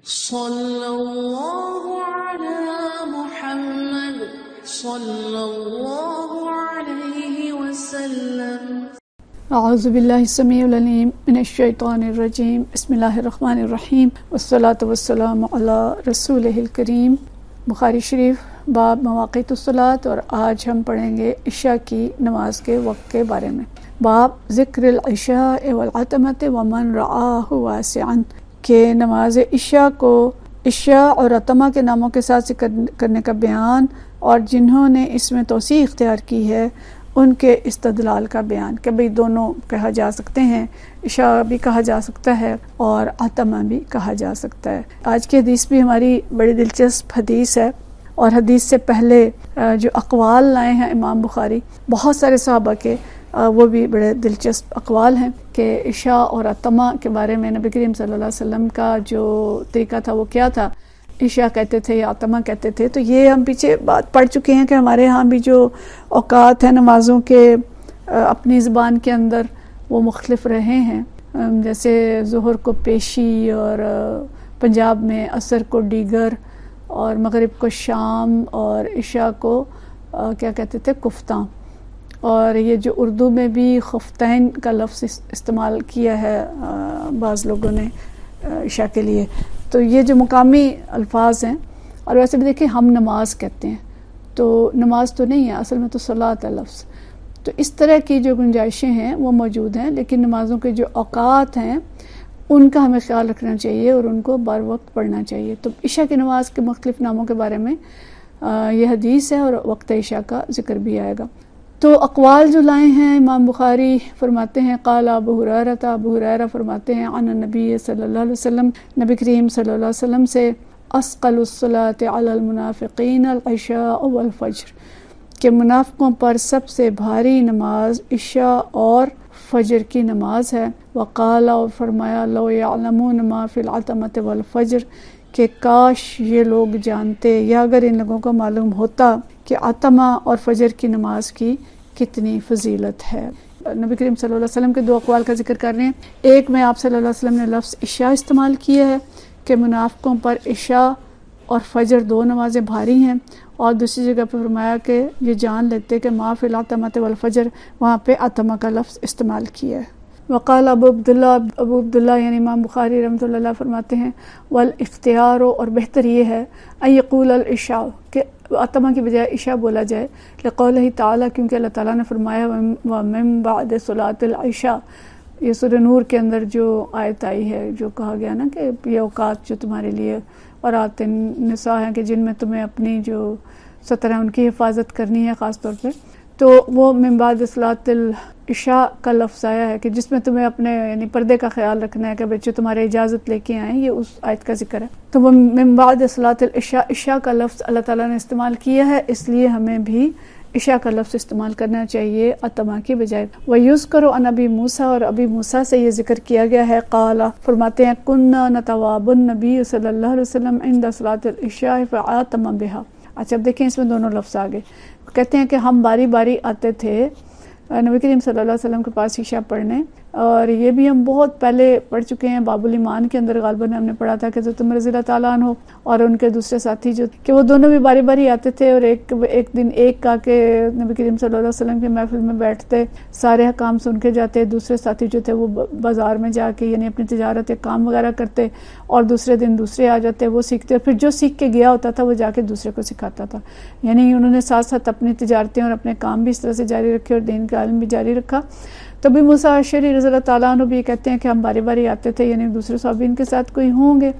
صلی اللہ علی محمد صلی اللہ علیہ وسلم۔ اعوذ باللہ السمیع العلیم من الشیطان الرجیم، بسم اللہ الرحمن الرحیم، والصلاة والسلام علی رسولہ الکریم۔ بخاری شریف باب مواقیت الصلاۃ، اور آج ہم پڑھیں گے عشاء کی نماز کے وقت کے بارے میں۔ باب ذکر العشاء والعتمۃ ومن رآہ واسعا، کہ نماز عشاء کو عشاء اور عتمہ کے ناموں کے ساتھ ذکر کرنے کا بیان، اور جنہوں نے اس میں توسیع اختیار کی ہے ان کے استدلال کا بیان، کہ بھئی دونوں کہا جا سکتے ہیں، عشاء بھی کہا جا سکتا ہے اور عتمہ بھی کہا جا سکتا ہے۔ آج کی حدیث بھی ہماری بڑی دلچسپ حدیث ہے، اور حدیث سے پہلے جو اقوال لائے ہیں امام بخاری بہت سارے صحابہ کے، وہ بھی بڑے دلچسپ اقوال ہیں کہ عشاء اور عتمہ کے بارے میں نبی کریم صلی اللہ علیہ وسلم کا جو طریقہ تھا وہ کیا تھا، عشاء کہتے تھے یا عتمہ کہتے تھے۔ تو یہ ہم پیچھے بات پڑھ چکے ہیں کہ ہمارے ہاں بھی جو اوقات ہیں نمازوں کے اپنی زبان کے اندر وہ مختلف رہے ہیں، جیسے ظہر کو پیشی، اور پنجاب میں عصر کو دیگر، اور مغرب کو شام، اور عشاء کو کیا کہتے تھے، کفتاں۔ اور یہ جو اردو میں بھی خفتین کا لفظ استعمال کیا ہے بعض لوگوں نے عشاء کے لیے، تو یہ جو مقامی الفاظ ہیں۔ اور ویسے بھی دیکھیں ہم نماز کہتے ہیں، تو نماز تو نہیں ہے، اصل میں تو صلاۃ ہے لفظ۔ تو اس طرح کی جو گنجائشیں ہیں وہ موجود ہیں، لیکن نمازوں کے جو اوقات ہیں ان کا ہمیں خیال رکھنا چاہیے اور ان کو بر وقت پڑھنا چاہیے۔ تو عشاء کی نماز کے مختلف ناموں کے بارے میں یہ حدیث ہے، اور وقت عشاء کا ذکر بھی آئے گا۔ تو اقوال جو لائے ہیں امام بخاری فرماتے ہیں، قال ابو ہریرہ فرماتے ہیں عن النبی صلی اللہ علیہ وسلم، نبی کریم صلی اللہ علیہ وسلم سے، اثقل الصلاۃ علی المنافقین العشاء والفجر، کہ منافقوں پر سب سے بھاری نماز عشاء اور فجر کی نماز ہے۔ وقال، اور فرمایا، لو یعلمون ما فی العتمۃ والفجر، کہ کاش یہ لوگ جانتے، یا اگر ان لوگوں کو معلوم ہوتا کہ عتمہ اور فجر کی نماز کی کتنی فضیلت ہے۔ نبی کریم صلی اللہ علیہ وسلم کے دو اقوال کا ذکر کر رہے ہیں۔ ایک میں آپ صلی اللہ علیہ وسلم نے لفظ عشاء استعمال کیا ہے کہ منافقوں پر عشاء اور فجر دو نمازیں بھاری ہیں، اور دوسری جگہ پہ فرمایا کہ یہ جان لیتے کہ ما فی العتمۃ والفجر، وہاں پہ عتمہ کا لفظ استعمال کیا ہے۔ وقال ابو عبداللہ یعنی امام بخاری رحمۃ اللہ علیہ فرماتے ہیں، والاختیار، اور بہتر یہ ہے، ان یقول العشاء، کہ عتمہ کی بجائے عشاء بولا جائے، لقولہ تعالیٰ، کیونکہ اللہ تعالیٰ نے فرمایا ومن بعد صلاۃ العشاء، یہ سورہ نور کے اندر جو آیت آئی ہے، جو کہا گیا نا کہ یہ اوقات جو تمہارے لیے اورات نساء ہیں کہ جن میں تمہیں اپنی جو ستر ہیں ان کی حفاظت کرنی ہے خاص طور پہ، تو وہ من بعد صلاۃ العشاء کا لفظ آیا ہے کہ جس میں تمہیں اپنے یعنی پردے کا خیال رکھنا ہے، کہ بچے تمہارے اجازت لے کے آئیں، یہ اس آیت کا ذکر ہے۔ تو وہ من بعد صلاۃ العشاء، عشاء کا لفظ اللہ تعالیٰ نے استعمال کیا ہے، اس لیے ہمیں بھی عشاء کا لفظ استعمال کرنا چاہیے عتمہ کی بجائے۔ وَيُذْكَرُ عَنْ ابی موسیٰ، اور ابی موسیٰ سے یہ ذکر کیا گیا ہے، قال، فرماتے ہیں، كُنَّا نَتَوَابُ النَّبِيُّ صلی اللہ علیہ وسلم عند صلاۃ العشاء فعاتم بها۔ اچھا اب دیکھیں اس میں دونوں لفظ آگے، کہتے ہیں کہ ہم باری باری آتے تھے نبی کریم صلی اللہ علیہ وسلم کے پاس عشاء پڑھنے، اور یہ بھی ہم بہت پہلے پڑھ چکے ہیں، باب الایمان کے اندر غالباً ہم نے پڑھا تھا کہ حضرت عمر رضی اللہ تعالیٰ عنہ اور ان کے دوسرے ساتھی جو کہ وہ دونوں بھی باری باری آتے تھے، اور ایک دن ایک کا کہ نبی کریم صلی اللہ علیہ وسلم کی محفل میں بیٹھتے، سارے حکام سن کے جاتے، دوسرے ساتھی جو تھے وہ بازار میں جا کے یعنی اپنی تجارت یا کام وغیرہ کرتے، اور دوسرے دن دوسرے آ جاتے، وہ سیکھتے، اور پھر جو سیکھ کے گیا ہوتا تھا وہ جا کے دوسرے کو سکھاتا تھا۔ یعنی انہوں نے ساتھ ساتھ اپنی تجارتیں اور اپنے کام بھی اس طرح سے جاری رکھے، اور دین کا علم بھی جاری رکھا۔ تو ابی موسیٰ اشعری رضی اللہ تعالیٰ عنہ بھی کہتے ہیں کہ ہم باری باری آتے تھے، یعنی دوسرے صحابین کے ساتھ کوئی ہوں گے،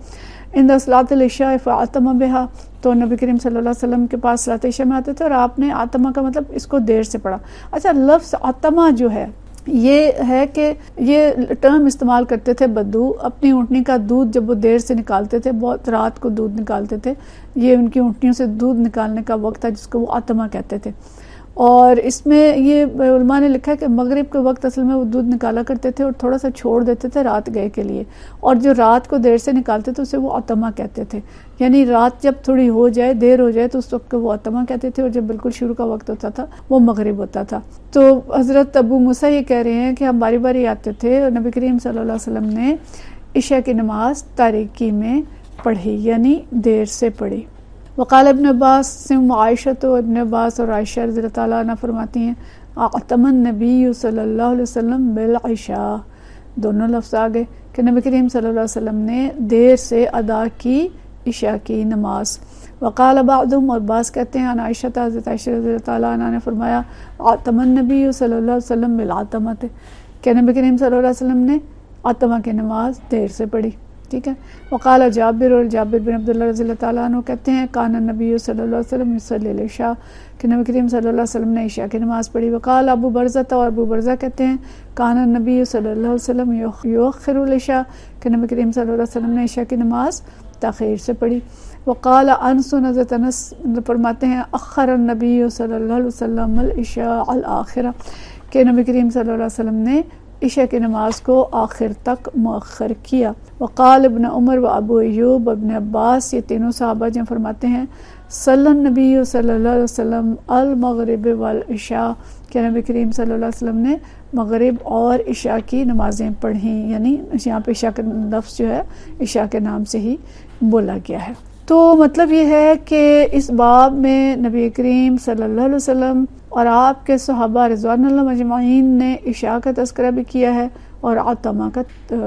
عند صلاۃ العشاء فعتم بها، تو نبی کریم صلی اللہ علیہ وسلم کے پاس صلاۃ عشاء میں آتے تھے، اور آپ نے عتمہ کا مطلب اس کو دیر سے پڑھا۔ اچھا لفظ عتمہ جو ہے یہ ہے کہ یہ ٹرم استعمال کرتے تھے بدو، اپنی اونٹنی کا دودھ جب وہ دیر سے نکالتے تھے، بہت رات کو دودھ نکالتے تھے، یہ ان کی اونٹنیوں سے دودھ نکالنے کا وقت تھا جس کو وہ عتمہ کہتے تھے۔ اور اس میں یہ علماء نے لکھا ہے کہ مغرب کے وقت اصل میں وہ دودھ نکالا کرتے تھے اور تھوڑا سا چھوڑ دیتے تھے رات گئے کے لیے، اور جو رات کو دیر سے نکالتے تھے اسے وہ عتمہ کہتے تھے، یعنی رات جب تھوڑی ہو جائے، دیر ہو جائے، تو اس وقت کو وہ عتمہ کہتے تھے، اور جب بالکل شروع کا وقت ہوتا تھا وہ مغرب ہوتا تھا۔ تو حضرت ابو موسیٰ یہ کہہ رہے ہیں کہ ہم باری باری آتے تھے، اور نبی کریم صلی اللہ علیہ وسلم نے عشاء کی نماز تاریکی میں پڑھی یعنی دیر سے پڑھی۔ وقال ابن عباس سے عائشہ تو ابن عباس اور عائشہ رضی اللہ تعالیٰ عنہ فرماتی ہیں اعتم النبی صلی اللہ علیہ وسلم بالعشاء، دونوں لفظ آگئے کہ نبی کریم صلی اللہ علیہ وسلم نے دیر سے ادا کی عشاء کی نماز۔ وقال بعضهم، اور بعض کہتے ہیں عائشہ حضرت عائشہ رضی اللہ تعالیٰ عنہ نے فرمایا اعتم النبی صلی اللہ علیہ وسلم بالعتمۃ، کہ نبی کریم صلی اللہ علیہ وسلم نے عتمہ کی نماز دیر سے پڑھی، ٹھیک ہے۔ وقال جابر، اور جابر بن عبداللہ رضی اللہ تعالیٰ عنہ کہتے ہیں کان النبی صلی اللہ علیہ وسلم یصلی العشاء، کہ نبی کریم صلی اللہ علیہ وسلم نے عشاء کی نماز پڑھی۔ وقال ابو برزہ، اور ابو برزہ کہتے ہیں کان النبی صلی اللہ علیہ وسلم یؤخر العشاء، کہ نبی کریم صلی اللہ علیہ وسلم نے عشاء کی نماز تاخیر سے پڑھی۔ وقال انس، حضرت انس فرماتے ہیں اخر النبی صلی اللہ علیہ وسلم العشاء الآخرہ، کہ نبی کریم صلی اللہ علیہ وسلم نے عشاء کی نماز کو آخر تک مؤخر کیا۔ وقال ابن عمر و ابو ایوب ابن عباس، یہ تینوں صحابہ جو فرماتے ہیں صلی النبی صلی اللہ علیہ وسلم المغرب والعشاء، کہ نبی کریم صلی اللہ علیہ وسلم نے مغرب اور عشاء کی نمازیں پڑھیں، یعنی یہاں پہ عشاء کا لفظ جو ہے عشاء کے نام سے ہی بولا گیا ہے۔ تو مطلب یہ ہے کہ اس باب میں نبی کریم صلی اللہ علیہ وسلم اور آپ کے صحابہ رضوان اللہ مجمعین نے عشاء کا تذکرہ بھی کیا ہے اور عتمہ کا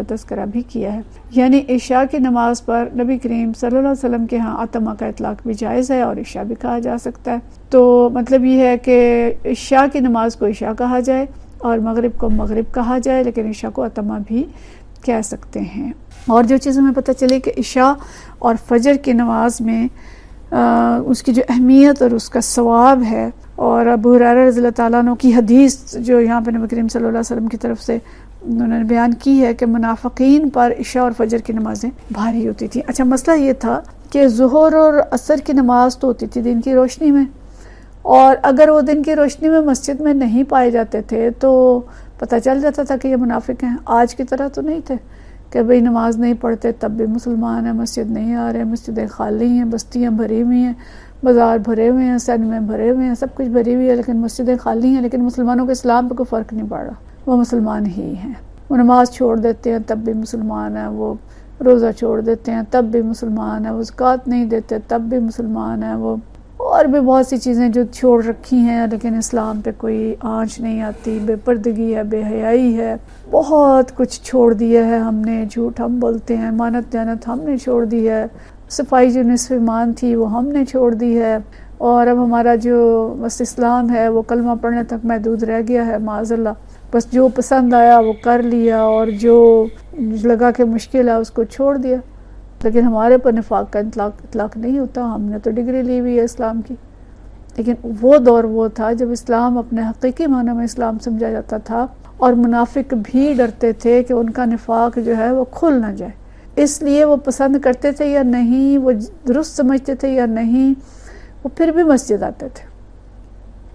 تذکرہ بھی کیا ہے، یعنی عشاء کی نماز پر نبی کریم صلی اللہ علیہ وسلم کے ہاں عتمہ کا اطلاق بھی جائز ہے اور عشاء بھی کہا جا سکتا ہے۔ تو مطلب یہ ہے کہ عشاء کی نماز کو عشاء کہا جائے اور مغرب کو مغرب کہا جائے، لیکن عشاء کو عتمہ بھی کہہ سکتے ہیں۔ اور جو چیز ہمیں پتہ چلے کہ عشاء اور فجر کی نماز میں اس کی جو اہمیت اور اس کا ثواب ہے، اور ابو ہریرہ رضی اللہ تعالیٰ عنہ کی حدیث جو یہاں پہ نبی کریم صلی اللہ علیہ وسلم کی طرف سے انہوں نے بیان کی ہے کہ منافقین پر عشاء اور فجر کی نمازیں بھاری ہوتی تھیں۔ اچھا، مسئلہ یہ تھا کہ ظہر اور عصر کی نماز تو ہوتی تھی دن کی روشنی میں، اور اگر وہ دن کی روشنی میں مسجد میں نہیں پائے جاتے تھے تو پتہ چل جاتا تھا کہ یہ منافق ہیں۔ آج کی طرح تو نہیں تھے کہ بھئی نماز نہیں پڑھتے تب بھی مسلمان ہیں، مسجد نہیں آ رہے، مسجدیں خالی ہیں، بستیاں بھری ہوئی ہیں، بازار بھرے ہوئے ہیں، سینمے بھرے ہوئے ہیں، سب کچھ بھری ہوئی ہے، لیکن مسجدیں خالی ہیں، لیکن مسلمانوں کے اسلام پہ کوئی فرق نہیں پڑ رہا، وہ مسلمان ہی ہیں۔ وہ نماز چھوڑ دیتے ہیں تب بھی مسلمان ہیں، وہ روزہ چھوڑ دیتے ہیں تب بھی مسلمان ہیں، وہ زکوٰۃ نہیں دیتے تب بھی مسلمان ہیں، وہ اور بھی بہت سی چیزیں جو چھوڑ رکھی ہیں، لیکن اسلام پہ کوئی آنچ نہیں آتی، بے پردگی ہے، بے حیائی ہے، بہت کچھ چھوڑ دیا ہے ہم نے، جھوٹ ہم بولتے ہیں، امانت دیانت ہم نے چھوڑ دی ہے، صفائی جو نصف ایمان تھی وہ ہم نے چھوڑ دی ہے، اور اب ہمارا جو بس اسلام ہے وہ کلمہ پڑھنے تک محدود رہ گیا ہے، معاذ اللہ، بس جو پسند آیا وہ کر لیا اور جو لگا کہ مشکل ہے اس کو چھوڑ دیا۔ لیکن ہمارے پر نفاق کا اطلاق نہیں ہوتا، ہم نے تو ڈگری لی ہوئی ہے اسلام کی، لیکن وہ دور وہ تھا جب اسلام اپنے حقیقی معنی میں اسلام سمجھا جاتا تھا، اور منافق بھی ڈرتے تھے کہ ان کا نفاق جو ہے وہ کھل نہ جائے، اس لیے وہ پسند کرتے تھے یا نہیں، وہ درست سمجھتے تھے یا نہیں، وہ پھر بھی مسجد آتے تھے،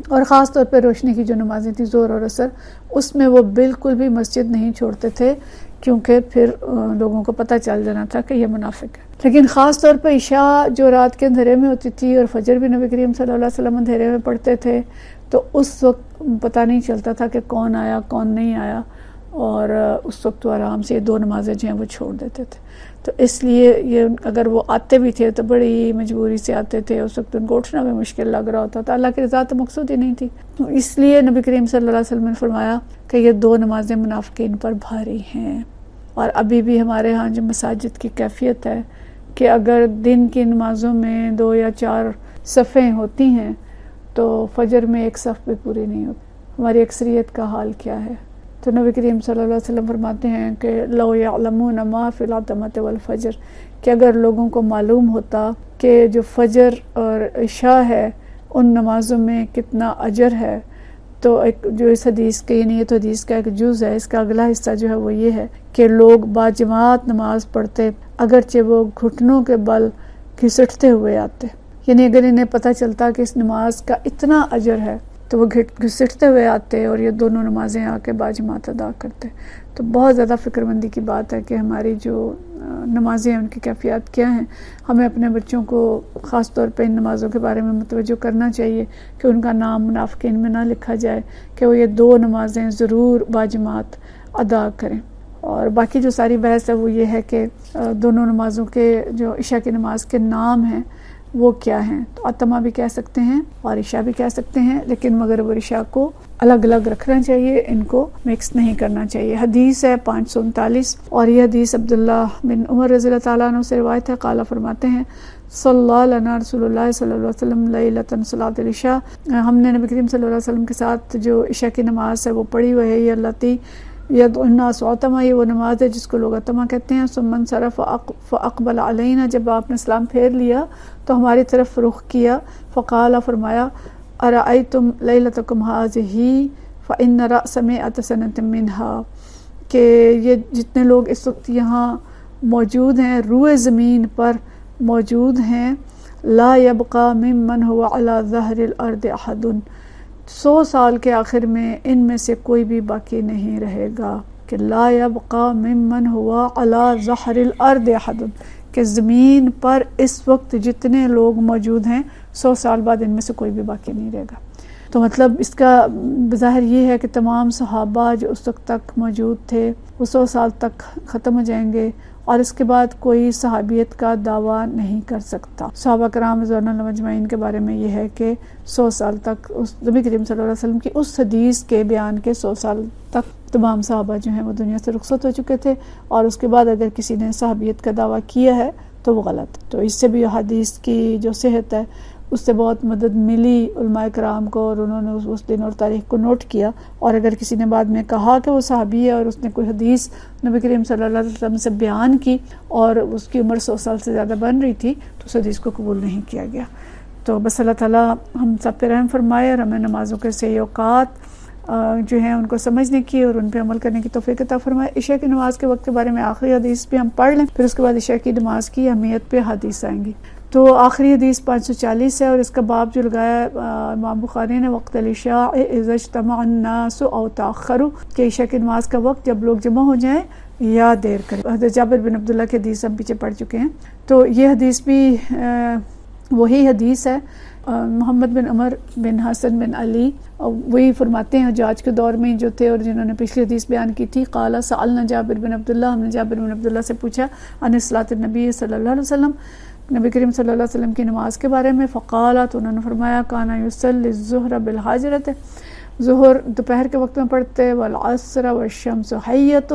اور خاص طور پہ روشنی کی جو نمازیں تھیں ظہر اور عصر، اس میں وہ بالکل بھی مسجد نہیں چھوڑتے تھے، کیونکہ پھر لوگوں کو پتہ چل جانا تھا کہ یہ منافق ہے۔ لیکن خاص طور پہ عشاء جو رات کے اندھیرے میں ہوتی تھی، اور فجر بھی نبی کریم صلی اللہ علیہ وسلم اندھیرے میں پڑھتے تھے، تو اس وقت پتہ نہیں چلتا تھا کہ کون آیا کون نہیں آیا، اور اس وقت وہ آرام سے یہ دو نمازیں جو ہیں وہ چھوڑ دیتے تھے۔ تو اس لیے یہ اگر وہ آتے بھی تھے تو بڑی مجبوری سے آتے تھے، اس وقت ان کو اٹھنا بھی مشکل لگ رہا ہوتا تھا، اللہ کی رضا تو مقصود ہی نہیں تھی، اس لیے نبی کریم صلی اللہ علیہ وسلم نے فرمایا کہ یہ دو نمازیں منافقین پر بھاری ہیں۔ اور ابھی بھی ہمارے ہاں جو مساجد کی کیفیت ہے کہ اگر دن کی نمازوں میں 2 یا 4 صفیں ہوتی ہیں تو فجر میں 1 صف بھی پوری نہیں ہوتی۔ ہماری اکثریت کا حال کیا ہے؟ تو نبی کریم صلی اللہ علیہ وسلم فرماتے ہیں کہ لو یعلمون ما فی العتمۃ والفجر، کہ اگر لوگوں کو معلوم ہوتا کہ جو فجر اور عشاء ہے ان نمازوں میں کتنا اجر ہے، تو ایک جو اس حدیث کے، یعنی یہ تو حدیث کا ایک جز ہے، اس کا اگلا حصہ جو ہے وہ یہ ہے کہ لوگ باجماعت نماز پڑھتے اگرچہ وہ گھٹنوں کے بل گھسٹتے ہوئے آتے، یعنی اگر انہیں پتہ چلتا کہ اس نماز کا اتنا اجر ہے تو وہ گھسٹتے ہوئے آتے اور یہ دونوں نمازیں آ کے باجماعت ادا کرتے۔ تو بہت زیادہ فکر مندی کی بات ہے کہ ہماری جو نمازیں ہیں ان کی کیفیات کیا ہیں۔ ہمیں اپنے بچوں کو خاص طور پہ ان نمازوں کے بارے میں متوجہ کرنا چاہیے کہ ان کا نام منافقین میں نہ لکھا جائے، کہ وہ یہ 2 نمازیں ضرور باجماعت ادا کریں۔ اور باقی جو ساری بحث ہے وہ یہ ہے کہ دونوں نمازوں کے جو عشاء کی نماز کے نام ہیں وہ کیا ہیں. تو عتمہ بھی کہہ سکتے ہیں اور عشاء بھی کہہ سکتے ہیں، لیکن مغرب اور عشاء کو الگ الگ رکھنا چاہیے، ان کو مکس نہیں کرنا چاہیے. حدیث ہے 539 اور یہ حدیث عبداللہ بن عمر رضی اللہ تعالیٰ عنہ سے روایت ہے. قال فرماتے ہیں صلی اللہ لنا رسول اللہ صلی اللہ علیہ وسلم لیلۃ صلاۃ العشاء، ہم نے نبی کریم صلی اللہ علیہ وسلم کے ساتھ جو عشاء کی نماز ہے وہ پڑھی ہوئی ہے. یہ التی یدعو الناس عتمہ، یہ وہ نماز ہے جس کو لوگ عتمہ کہتے ہیں. ثم انصرف فاقبل علینا، جب آپ نے سلام پھیر لیا تو ہماری طرف رخ کیا. فقال، فرمایا ارأیتم لیلتکم ھذہ فإن رأس مئۃ سنۃ منھا، کہ یہ جتنے لوگ اس وقت یہاں موجود ہیں روئے زمین پر موجود ہیں، لا یبقى ممن هو على ظہر الارض احد، 100 سال کے آخر میں ان میں سے کوئی بھی باقی نہیں رہے گا. کہ لا یبقى ممن هو على ظہر الارض احد، کہ زمین پر اس وقت جتنے لوگ موجود ہیں 100 سال بعد ان میں سے کوئی بھی باقی نہیں رہے گا. تو مطلب اس کا بظاہر یہ ہے کہ تمام صحابہ جو اس وقت تک موجود تھے وہ 100 سال تک ختم ہو جائیں گے، اور اس کے بعد کوئی صحابیت کا دعویٰ نہیں کر سکتا. صحابہ کرام رضوان اللہ مجمعین کے بارے میں یہ ہے کہ 100 سال تک اس نبی کریم صلی اللہ علیہ وسلم کی اس حدیث کے بیان کے 100 سال تک تمام صحابہ جو ہیں وہ دنیا سے رخصت ہو چکے تھے، اور اس کے بعد اگر کسی نے صحابیت کا دعویٰ کیا ہے تو وہ غلط. تو اس سے بھی حدیث کی جو صحت ہے اس سے بہت مدد ملی علماء کرام کو، اور انہوں نے اس دن اور تاریخ کو نوٹ کیا. اور اگر کسی نے بعد میں کہا کہ وہ صحابی ہے اور اس نے کوئی حدیث نبی کریم صلی اللہ علیہ وسلم سے بیان کی اور اس کی عمر 100 سال سے زیادہ بن رہی تھی تو اس حدیث کو قبول نہیں کیا گیا. تو بس اللہ تعالیٰ ہم سب پہ رحم فرمائے اور ہمیں نمازوں کے صحیح اوقات جو ہیں ان کو سمجھنے کی اور ان پہ عمل کرنے کی توفیق عطا فرمائے. عشاء کی نماز کے وقت کے بارے میں آخری حدیث بھی ہم پڑھ لیں، پھر اس کے بعد عشاء کی نماز کی اہمیت پہ حدیث آئیں گی. تو آخری حدیث 540 ہے اور اس کا باب جو لگایا امام بخاری نے، وقت العشاء اذا اجتمع الناس او تاخروا، کہ عشاء کی نماز کا وقت جب لوگ جمع ہو جائیں یا دیر کریں. حضرت جابر بن عبداللہ کی حدیث ہم پیچھے پڑھ چکے ہیں. تو یہ حدیث بھی وہی حدیث ہے. محمد بن عمر بن حسن بن علی وہی فرماتے ہیں حجاج کے دور میں جو تھے اور جنہوں نے پچھلی حدیث بیان کی تھی. قال سألنا جابر بن عبداللہ، ہم نے جابر بن عبداللہ سے پوچھا عن صلاۃ النبی صلی اللہ علیہ وسلم، نبی کریم صلی اللہ علیہ وسلم کی نماز کے بارے میں. فقال، تو انہوں نے فرمایا کان یصلی الظہر بالحاجرۃ، ظہر دوپہر کے وقت میں پڑھتے، والعصر والشمس حیۃ،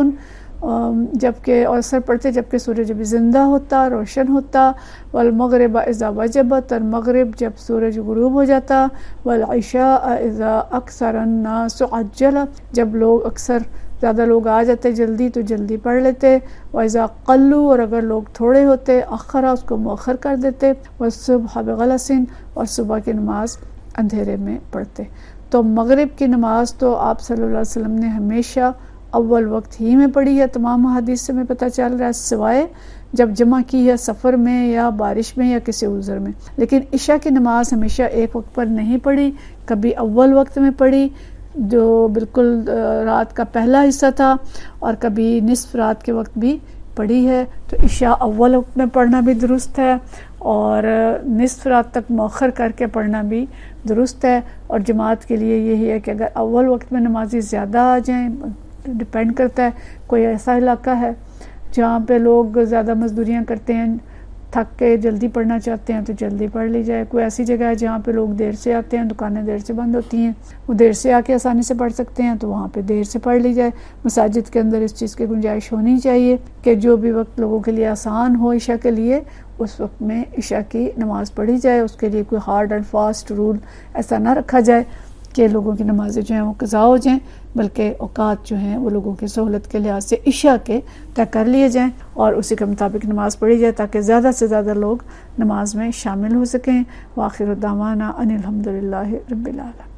جبکہ عصر پڑھتے جبکہ سورج بھی زندہ ہوتا روشن ہوتا، والمغرب اذا وجبت، اور مغرب جب سورج غروب ہو جاتا، والعشاء اذا اکثر الناس عجل، جب لوگ اکثر زیادہ لوگ آ جاتے جلدی تو جلدی پڑھ لیتے، وَإِذَا قَلُّوا، اور اگر لوگ تھوڑے ہوتے اخرا، اس کو مؤخر کر دیتے، وَالصُّبْحَ بِغَلَسٍ، اور صبح کی نماز اندھیرے میں پڑھتے. تو مغرب کی نماز تو آپ صلی اللہ علیہ وسلم نے ہمیشہ اول وقت ہی میں پڑھی ہے، تمام حدیث سے میں پتہ چل رہا ہے، سوائے جب جمع کی ہے سفر میں یا بارش میں یا کسی عذر میں. لیکن عشاء کی نماز ہمیشہ ایک وقت پر نہیں پڑھی، کبھی اول وقت میں پڑھی جو بالکل رات کا پہلا حصہ تھا، اور کبھی نصف رات کے وقت بھی پڑھی ہے. تو عشاء اول وقت میں پڑھنا بھی درست ہے اور نصف رات تک مؤخر کر کے پڑھنا بھی درست ہے. اور جماعت کے لیے یہی ہے کہ اگر اول وقت میں نمازی زیادہ آ جائیں، ڈپینڈ کرتا ہے، کوئی ایسا علاقہ ہے جہاں پہ لوگ زیادہ مزدوریاں کرتے ہیں، تھک کے جلدی پڑھنا چاہتے ہیں تو جلدی پڑھ لی جائے. کوئی ایسی جگہ ہے جہاں پہ لوگ دیر سے آتے ہیں، دکانیں دیر سے بند ہوتی ہیں، وہ دیر سے آ کے آسانی سے پڑھ سکتے ہیں تو وہاں پہ دیر سے پڑھ لی جائے. مساجد کے اندر اس چیز کی گنجائش ہونی چاہیے کہ جو بھی وقت لوگوں کے لیے آسان ہو عشاء کے لیے، اس وقت میں عشاء کی نماز پڑھی جائے. اس کے لیے کوئی ہارڈ اینڈ فاسٹ رول ایسا نہ رکھا جائے کہ لوگوں کی نمازیں جو ہیں وہ قضا ہو جائیں، بلکہ اوقات جو ہیں وہ لوگوں کی سہولت کے لحاظ سے عشاء کے طے کر لیے جائیں اور اسی کے مطابق نماز پڑھی جائے تاکہ زیادہ سے زیادہ لوگ نماز میں شامل ہو سکیں. وآخر دعوانا ان الحمدللہ رب العالمین.